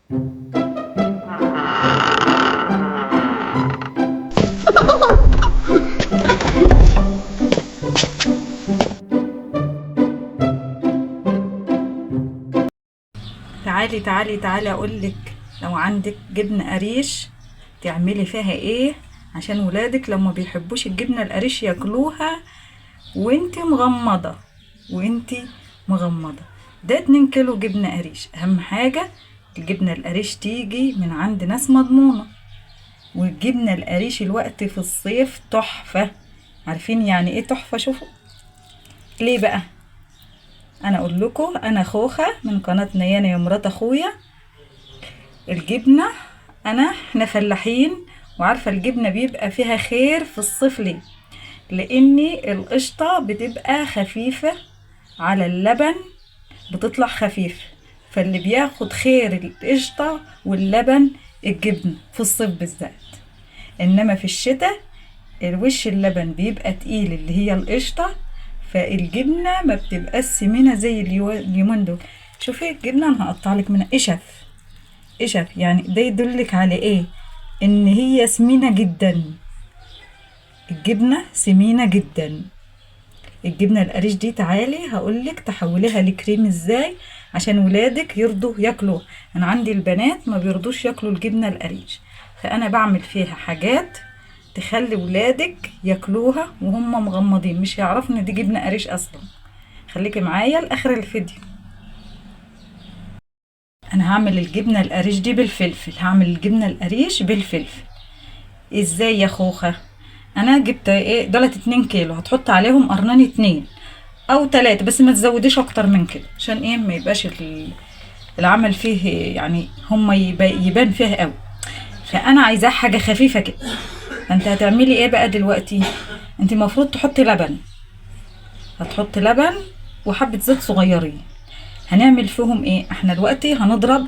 تعالي تعالي تعالي اقولك، لو عندك جبنة قريش تعملي فيها ايه عشان ولادك لما بيحبوش الجبنة القريش ياكلوها وانتي مغمضة. وانتي مغمضة. ده 2 كيلو جبنة قريش. اهم حاجة الجبنة القريش تيجي من عند ناس مضمونة. والجبنة القريش الوقت في الصيف تحفة. عارفين يعني ايه تحفة؟ شوفوا ليه بقى. انا اقول لكم، انا خوخة من قناة نيانة يا مرات اخويا. الجبنة احنا فلاحين، وعارفة الجبنة بيبقى فيها خير في الصيف. ليه؟ لان القشطة بتبقى خفيفة على اللبن، بتطلع خفيف، فاللي بياخد خير القشطة واللبن الجبن في الصيف بالذات. انما في الشتاء الوش اللبن بيبقى تقيل اللي هي القشطة، فالجبنة ما بتبقاش سمينة زي اليومين دول. شوفي الجبنة انا هقطع لك منها قشف. قشف يعني ده يدلك على ايه؟ ان هي سمينة جدا. الجبنة سمينة جدا. الجبنة القريش دي تعالي هقولك تحوليها لكريم ازاي عشان ولادك يرضوا ياكلوا. انا عندي البنات ما بيرضوش ياكلوا الجبنة القريش، فانا بعمل فيها حاجات تخلي ولادك ياكلوها وهم مغمضين، مش هيعرفوا ان دي جبنة قريش اصلا. خليكي معايا لاخر الفيديو. انا هعمل الجبنة القريش دي بالفلفل. هعمل الجبنة القريش بالفلفل ازاي يا خوخة؟ انا جبت ايه دولت 2 كيلو، هتحط عليهم قرنين 2 او 3 بس ما تزوديش اكتر من كده عشان ايه ما يبقاش العمل فيه يعني هم يبان فيه قوي. فانا عايزاه حاجة خفيفة كده. فانت هتعملي ايه بقى دلوقتي؟ انت المفروض تحطي لبن. هتحطي لبن وحبة زيت صغيرين. هنعمل فيهم ايه؟ احنا دلوقتي هنضرب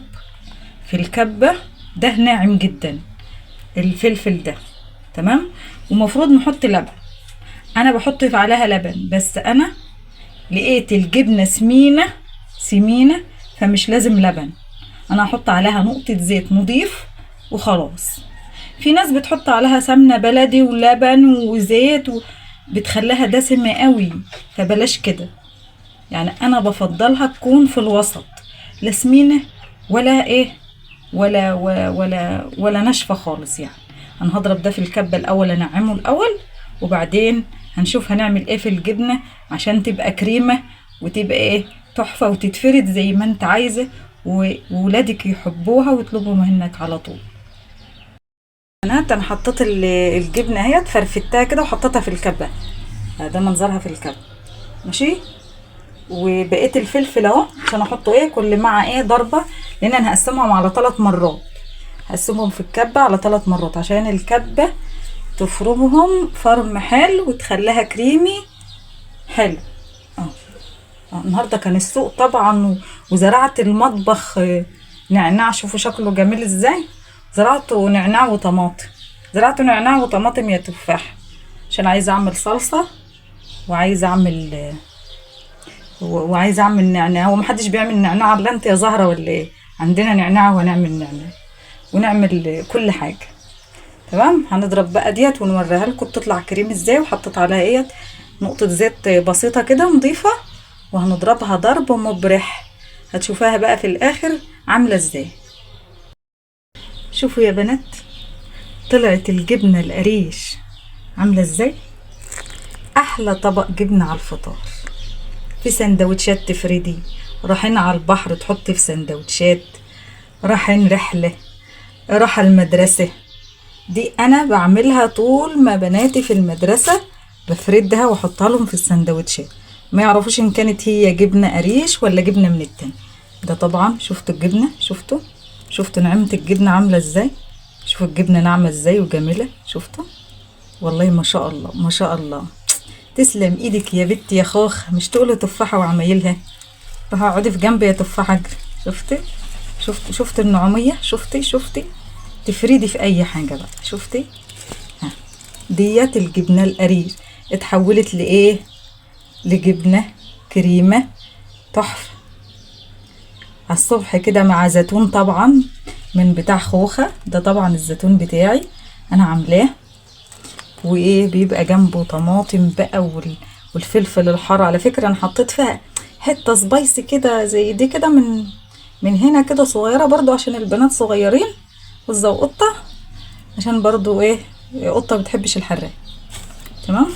في الكبة. ده ناعم جدا الفلفل ده، تمام. ومفروض نحط لبن. انا بحط عليها لبن، بس انا لقيت الجبنة سمينة فمش لازم لبن. انا هحط عليها نقطة زيت نضيف وخلاص. في ناس بتحط عليها سمنة بلدي ولبن وزيت بتخليها دسمة قوي، فبلاش كده. يعني انا بفضلها تكون في الوسط، لا سمينة ولا ايه ولا ناشفة خالص يعني. انا هضرب ده في الكبة الاول، انعمه الاول، وبعدين هنشوف هنعمل ايه في الجبنة عشان تبقى كريمة وتبقى ايه تحفة وتتفرد زي ما انت عايزة وولادك يحبوها ويطلبوا منك على طول. انا حطيت الجبنة اهي فرفتها كده وحطيتها في الكبة. ده منظرها في الكبة ماشي. وبقيت الفلفل اهو عشان احطه ايه كل مع ايه ضربة، لان انا هقسمهم على 3 مرات. هقسمهم في الكبة على 3 مرات عشان الكبة تفرمهم فرم حلو وتخليها كريمي حلو. النهارده كان السوق طبعا وزرعت المطبخ نعناع. شوفوا شكله جميل ازاي. زرعته نعناع وطماطم. زرعته نعناع وطماطم يا تفاح عشان عايزه اعمل صلصه وعايزه اعمل نعناع. هو محدش بيعمل نعناع الا انت يا زهره ولا ايه؟ عندنا نعناع ونعمل نعناع ونعمل كل حاجه. تمام. هنضرب بقى ديت ونوريها لكم تطلع كريم ازاي. وحطيت عليها ايه نقطه زيت بسيطه كده نضيفه، وهنضربها ضرب مبرح. هتشوفاها بقى في الاخر عامله ازاي. شوفوا يا بنات طلعت الجبنه القريش عامله ازاي. احلى طبق جبنه على الفطار. في سندوتشات تفردي، رايحين على البحر تحطي في سندوتشات، رايحين رحله، رايحه المدرسه. دي انا بعملها طول ما بناتي في المدرسه، بفردها واحطها لهم في السندوتشات. ما يعرفوش ان كانت هي جبنه قريش ولا جبنه من التاني. ده طبعا شفتوا الجبنه، شفتوا نعمه الجبنه عامله ازاي. شوفوا الجبنه ناعمه ازاي وجميله. شفتوا والله ما شاء الله ما شاء الله. تسلم ايدك يا بنتي يا خوخ. مش تقولي تفاحه وعمايلها. روحي اقعدي في جنبي يا تفاحه اجري. شفتي النعوميه. شفتي تفردي في اي حاجه بقى. شفتي ديت الجبنه القريش اتحولت لايه؟ لجبنه كريمه تحفه على الصبح كده مع زيتون طبعا. من بتاع خوخة، ده طبعا الزيتون بتاعي انا عاملاه، وايه بيبقى جنبه طماطم بقى والفلفل الحار. على فكرة انا حطيت فيها حتة سبايسي كده زي دي كده من هنا كده صغيرة برضو عشان البنات صغيرين، والزوقطة عشان برضو ايه قطة بتحبش الحراق. تمام.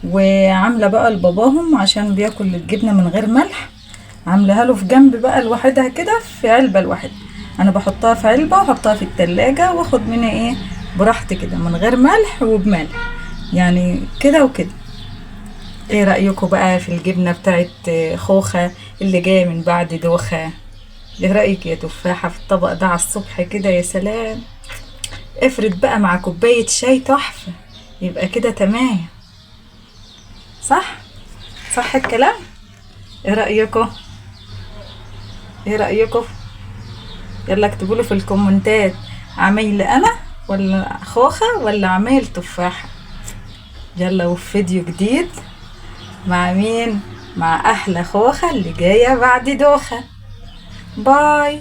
وعاملة بقى لباباهم عشان بياكل الجبنة من غير ملح، عاملاها له في جنب بقى لوحدها كده في علبة لوحدها. انا بحطها في علبة واحطها في التلاجة واخد منها ايه براحتي كده من غير ملح وبملح، يعني كده وكده. ايه رأيكم بقى في الجبنة بتاعت خوخة اللي جاية من بعد دوخة؟ ايه رأيك يا تفاحة في الطبق ده على الصبح كده؟ يا سلام، افرد بقى مع كوباية شاي تحفة، يبقى كده تمام. صح؟ صح الكلام؟ ايه رأيكم؟ ايه رأيكم؟ يلا اكتبولي في الكومنتات، عمايل انا ولا خوخة ولا عمايل تفاحة؟ يلا، وفي فيديو جديد مع مين؟ مع احلى خوخة اللي جاية بعد دوخة. باي.